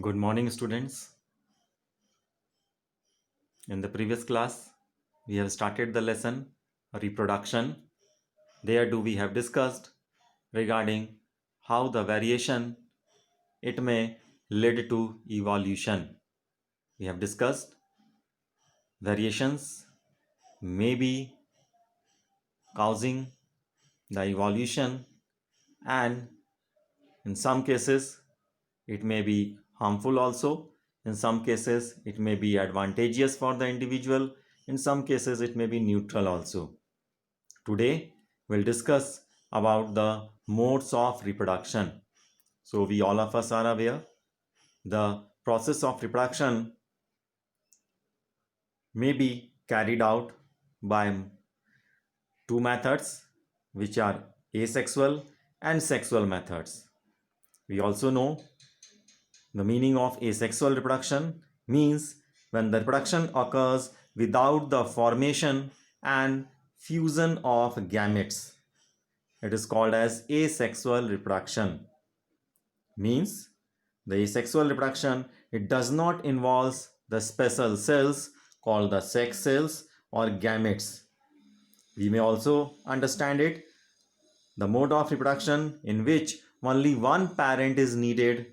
Good morning, students. In the previous class, we have started the lesson reproduction. There we have discussed regarding how the variation it may lead to evolution. We have discussed variations may be causing the evolution, and in some cases it may be harmful also. In some cases it may be advantageous for the individual. In some cases it may be neutral also. Today we'll discuss about the modes of reproduction. So we all of us are aware the process of reproduction may be carried out by two methods, which are asexual and sexual methods. We also know the meaning of asexual reproduction means when the reproduction occurs without the formation and fusion of gametes. It is called as asexual reproduction. Means the asexual reproduction, it does not involve the special cells called the sex cells or gametes. We may also understand it the mode of reproduction in which only one parent is needed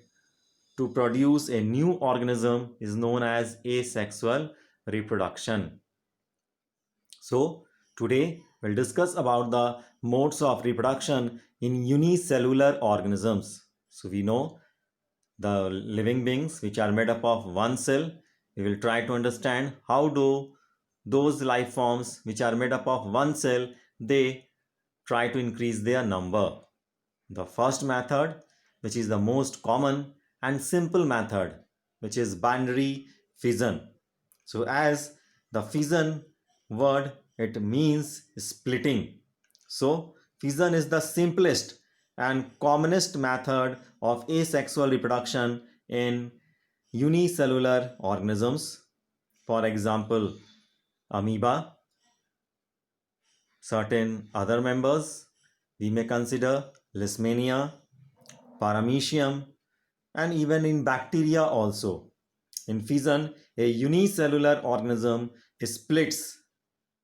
to produce a new organism is known as asexual reproduction. So today we'll discuss about the modes of reproduction in unicellular organisms. So we know the living beings which are made up of one cell. We will try to understand how do those life forms which are made up of one cell they try to increase their number. The first method, which is the most common and simple method, which is binary fission. So as the fission word, it means splitting. So fission is the simplest and commonest method of asexual reproduction in unicellular organisms. For example, amoeba, certain other members, we may consider Leishmania, Paramecium, and even in bacteria also. In fission, a unicellular organism splits,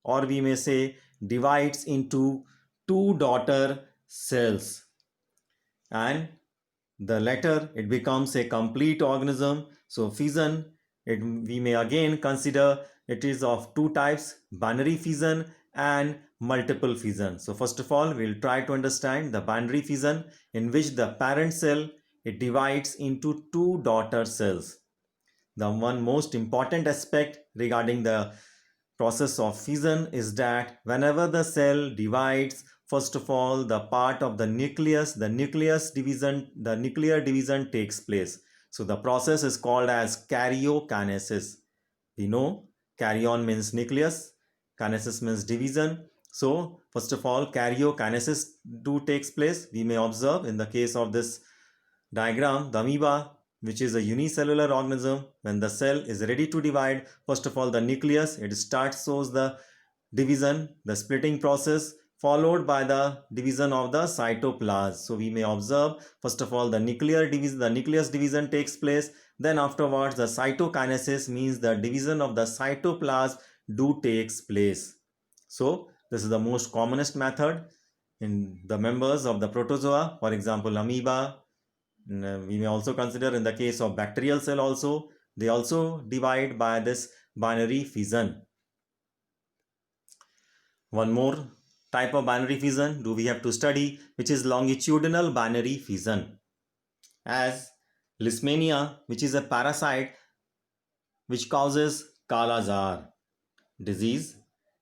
or we may say divides into two daughter cells, and the latter it becomes a complete organism. So fission, we may again consider it is of two types, binary fission and multiple fission. So first of all we'll try to understand the binary fission in which the parent cell it divides into two daughter cells. The one most important aspect regarding the process of fission is that whenever the cell divides, first of all the part of the nuclear division takes place. So the process is called as karyokinesis. We know karyon means nucleus, kinesis means division. So first of all karyokinesis takes place. We may observe in the case of this diagram the amoeba, which is a unicellular organism. When the cell is ready to divide, first of all the nucleus it shows the division, the splitting process, followed by the division of the cytoplasm. So we may observe first of all the nucleus division takes place, then afterwards the cytokinesis means the division of the cytoplasm takes place. So this is the most commonest method in the members of the protozoa, for example amoeba. We may also consider in the case of bacterial cell also, they also divide by this binary fission. One more type of binary fission we have to study, which is longitudinal binary fission. As Leishmania, which is a parasite which causes Kala Jar disease,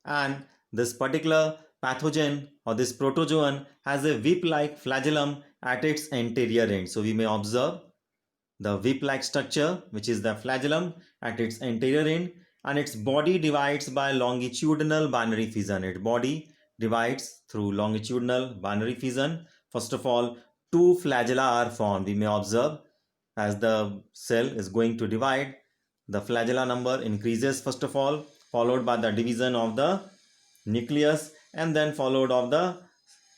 and this particular pathogen or this protozoan has a whip-like flagellum at its anterior end. So we may observe the whip-like structure, which is the flagellum at its anterior end, and its body divides by longitudinal binary fission. Its body divides through longitudinal binary fission. First of all, two flagella are formed. We may observe as the cell is going to divide, the flagella number increases first of all, followed by the division of the nucleus, and then followed of the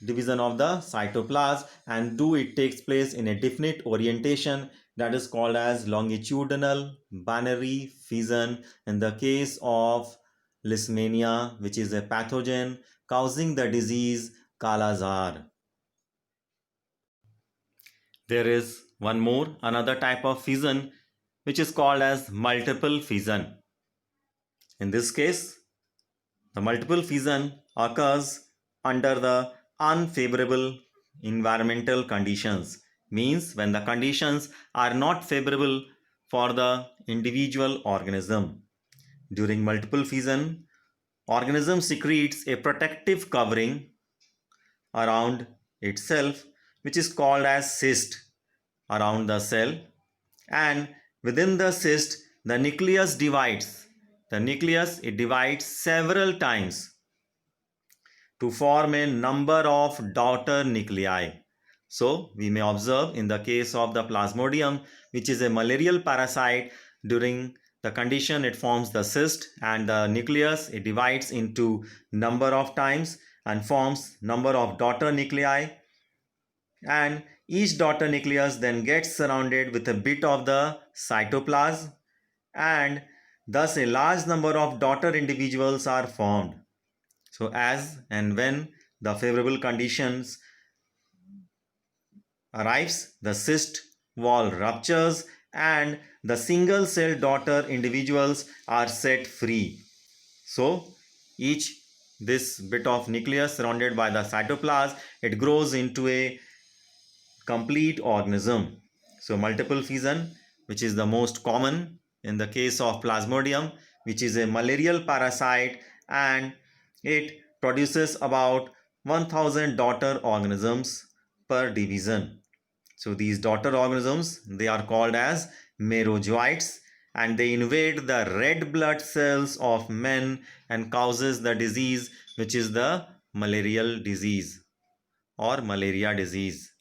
division of the cytoplasm, and it takes place in a definite orientation that is called as longitudinal binary fission in the case of Leishmania, which is a pathogen causing the disease Kala-Azar. There is one more, another type of fission which is called as multiple fission. In this case, the multiple fission occurs under the unfavorable environmental conditions, means when the conditions are not favorable for the individual organism. During multiple fission, organism secretes a protective covering around itself which is called as cyst around the cell, and within the cyst the nucleus divides. The nucleus, it divides several times to form a number of daughter nuclei. So we may observe in the case of the Plasmodium, which is a malarial parasite, during the condition it forms the cyst, and the nucleus, it divides into number of times and forms number of daughter nuclei, and each daughter nucleus then gets surrounded with a bit of the cytoplasm, and thus a large number of daughter individuals are formed. So as and when the favorable conditions arrives, the cyst wall ruptures and the single cell daughter individuals are set free. So each this bit of nucleus surrounded by the cytoplasm, it grows into a complete organism. So multiple fission, which is the most common in the case of Plasmodium, which is a malarial parasite, and it produces about 1000 daughter organisms per division. So these daughter organisms, they are called as merozoites, and they invade the red blood cells of men and causes the disease which is the malarial disease or malaria disease.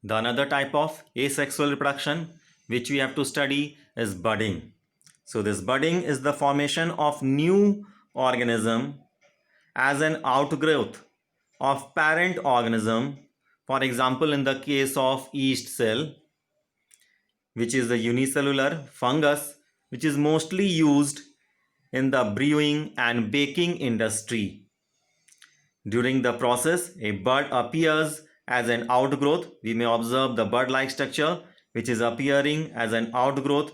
The another type of asexual reproduction which we have to study is budding. So this budding is the formation of new organism as an outgrowth of parent organism. For example, in the case of yeast cell, which is the unicellular fungus, which is mostly used in the brewing and baking industry. During the process, a bud appears as an outgrowth. We may observe the bud-like structure which is appearing as an outgrowth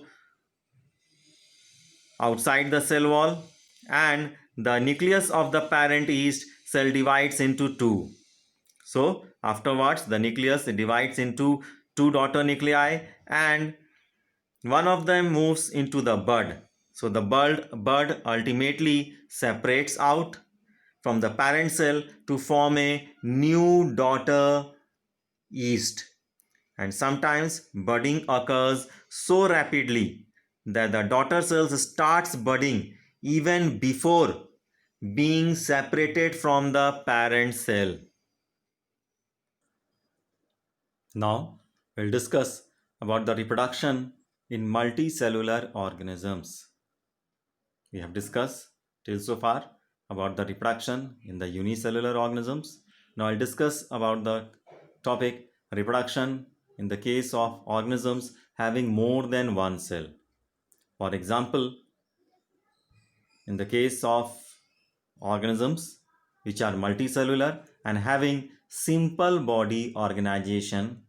outside the cell wall, and the nucleus of the parent yeast cell divides into two. So afterwards the nucleus divides into two daughter nuclei, and one of them moves into the bud. So the bud ultimately separates out from the parent cell to form a new daughter yeast. And sometimes budding occurs so rapidly that the daughter cells starts budding even before being separated from the parent cell. Now we'll discuss about the reproduction in multicellular organisms. We have discussed till so far about the reproduction in the unicellular organisms. Now I'll discuss about the topic reproduction in the case of organisms having more than one cell. For example, in the case of organisms which are multicellular and having simple body organization,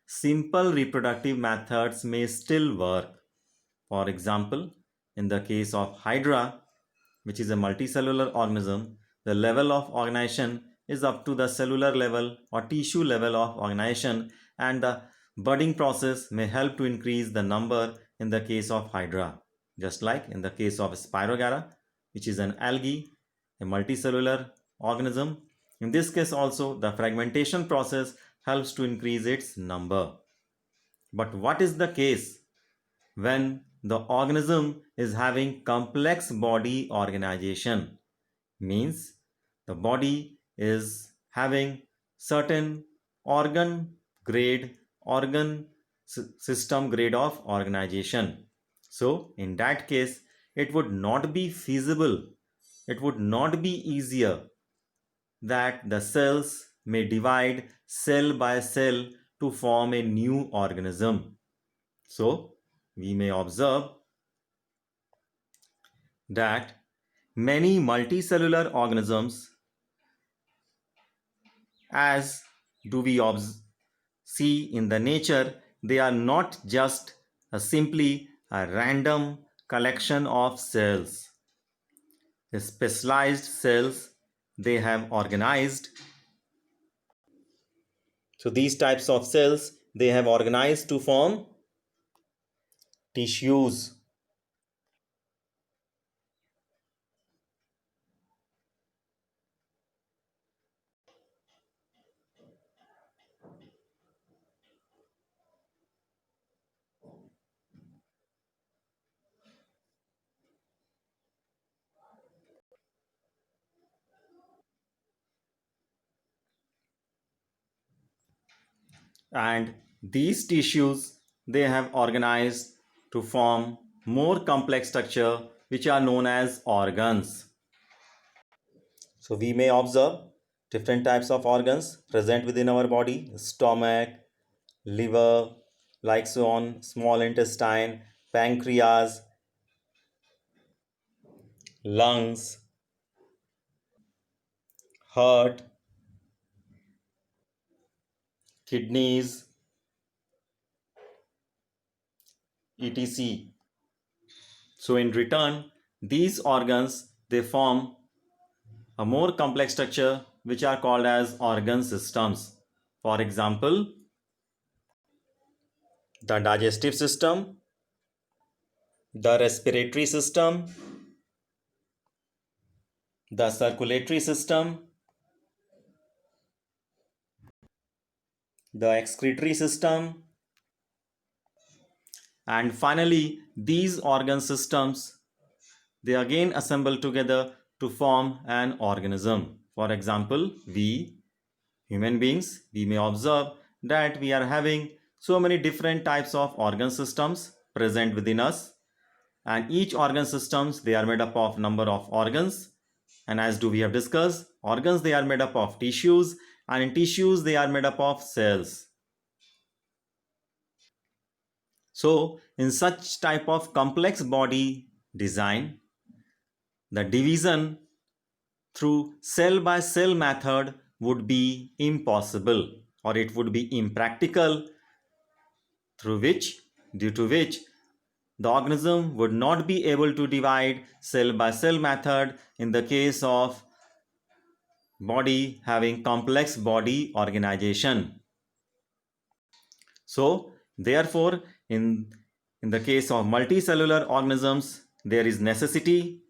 simple reproductive methods may still work. For example, in the case of Hydra, which is a multicellular organism, the level of organization is up to the cellular level or tissue level of organization, and the budding process may help to increase the number in the case of Hydra. Just like in the case of Spirogara, which is an algae, a multicellular organism. In this case also, the fragmentation process helps to increase its number. But what is the case when the organism is having complex body organization? Means the body is having certain organ system grade of organization. So in that case, it would not be feasible, it would not be easier that the cells may divide cell by cell to form a new organism. So, we may observe that many multicellular organisms, as do we see in the nature, they are not just simply a random collection of cells. The specialized cells they have organized. So these types of cells they have organized to form tissues. And these tissues they have organized to form more complex structure which are known as organs. So we may observe different types of organs present within our body: stomach, liver, like so on, small intestine, pancreas, lungs, heart, kidneys, etc. So in return, these organs they form a more complex structure which are called as organ systems. For example, the digestive system, the respiratory system, the circulatory system, the excretory system, and finally these organ systems they again assemble together to form an organism. For example, we human beings, we may observe that we are having so many different types of organ systems present within us, and each organ systems they are made up of number of organs, and as do we have discussed, organs they are made up of tissues, and in tissues they are made up of cells. So in such type of complex body design, the division through cell by cell method would be impossible, or it would be impractical, due to which the organism would not be able to divide cell by cell method in the case of body having complex body organization. So therefore in the case of multicellular organisms there is necessity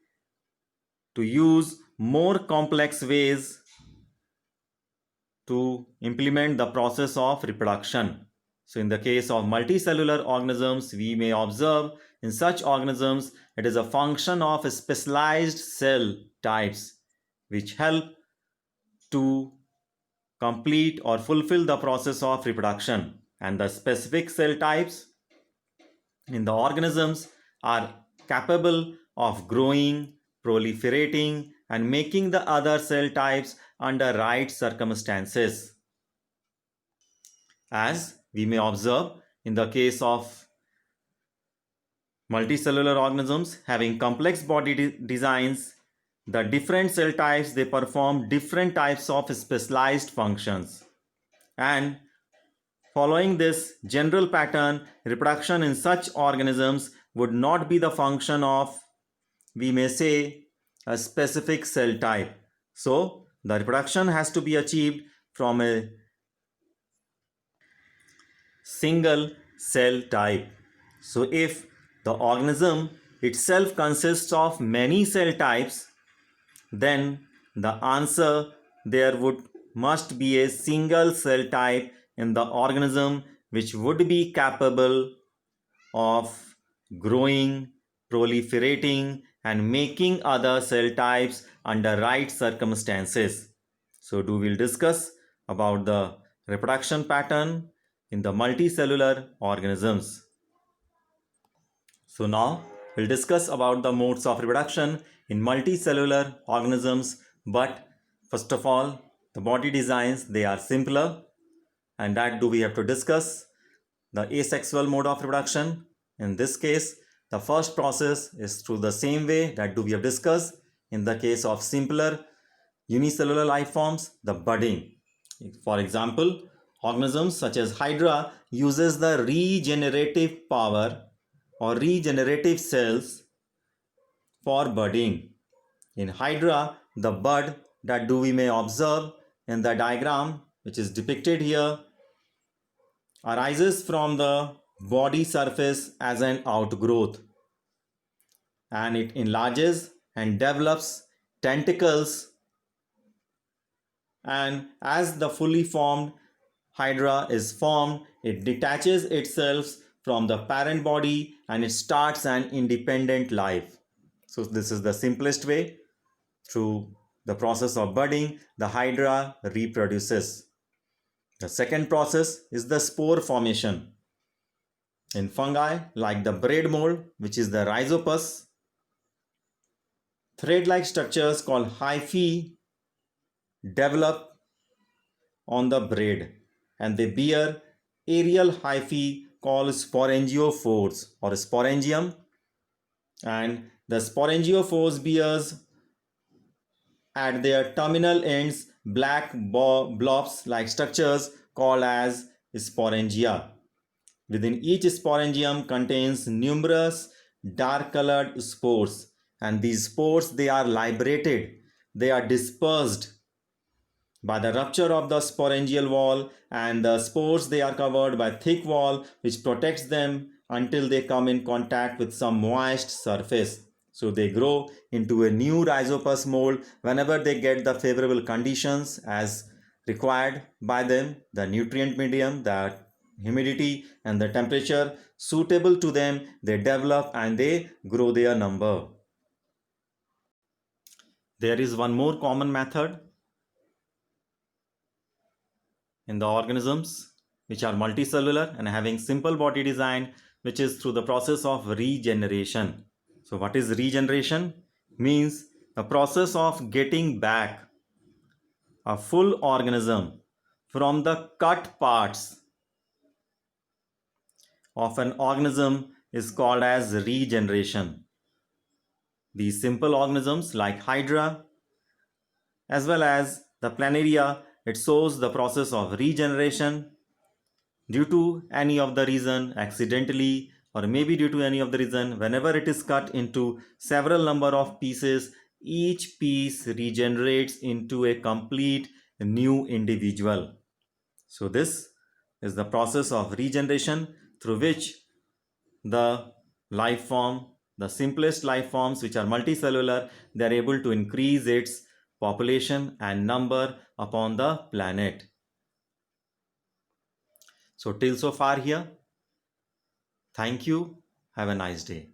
to use more complex ways to implement the process of reproduction. So in the case of multicellular organisms, we may observe in such organisms it is a function of specialized cell types which help to complete or fulfill the process of reproduction, and the specific cell types in the organisms are capable of growing, proliferating, and making the other cell types under right circumstances. As we may observe in the case of multicellular organisms having complex body designs, the different cell types they perform different types of specialized functions, and following this general pattern, reproduction in such organisms would not be the function of, we may say, a specific cell type. So the reproduction has to be achieved from a single cell type. So if the organism itself consists of many cell types, then the answer there must be a single cell type in the organism which would be capable of growing, proliferating, and making other cell types under right circumstances. So we'll discuss about the reproduction pattern in the multicellular organisms. So now we'll discuss about the modes of reproduction in multicellular organisms, but first of all the body designs they are simpler. and that do we have to discuss the asexual mode of reproduction. In this case, the first process is through the same way that do we have discussed in the case of simpler unicellular life forms, the budding. For example, organisms such as Hydra uses the regenerative power or regenerative cells for budding. In Hydra, the bud that we may observe in the diagram which is depicted here arises from the body surface as an outgrowth, and it enlarges and develops tentacles, and as the fully formed Hydra is formed, it detaches itself from the parent body and it starts an independent life. So this is the simplest way. Through the process of budding, the Hydra reproduces. The second process is the spore formation. In fungi like the braid mold, which is the Rhizopus, thread-like structures called hyphae develop on the braid, and they bear aerial hyphae called sporangiophores or sporangium, and the sporangiophores bears at their terminal ends black blobs like structures called as sporangia. Within each sporangium contains numerous dark colored spores, and these spores, they are liberated, they are dispersed by the rupture of the sporangial wall, and the spores, they are covered by thick wall which protects them until they come in contact with some moist surface. So they grow into a new Rhizopus mold whenever they get the favorable conditions as required by them, the nutrient medium, the humidity and the temperature suitable to them, they develop and they grow their number. There is one more common method in the organisms which are multicellular and having simple body design, which is through the process of regeneration. So what is regeneration? Means the process of getting back a full organism from the cut parts of an organism is called as regeneration. These simple organisms like Hydra as well as the planaria, it shows the process of regeneration due to any of the reason, accidentally or maybe due to any of the reason. Whenever it is cut into several number of pieces, each piece regenerates into a complete new individual. So this is the process of regeneration through which the life form, the simplest life forms which are multicellular, they are able to increase its population and number upon the planet. So till so far here, thank you. Have a nice day.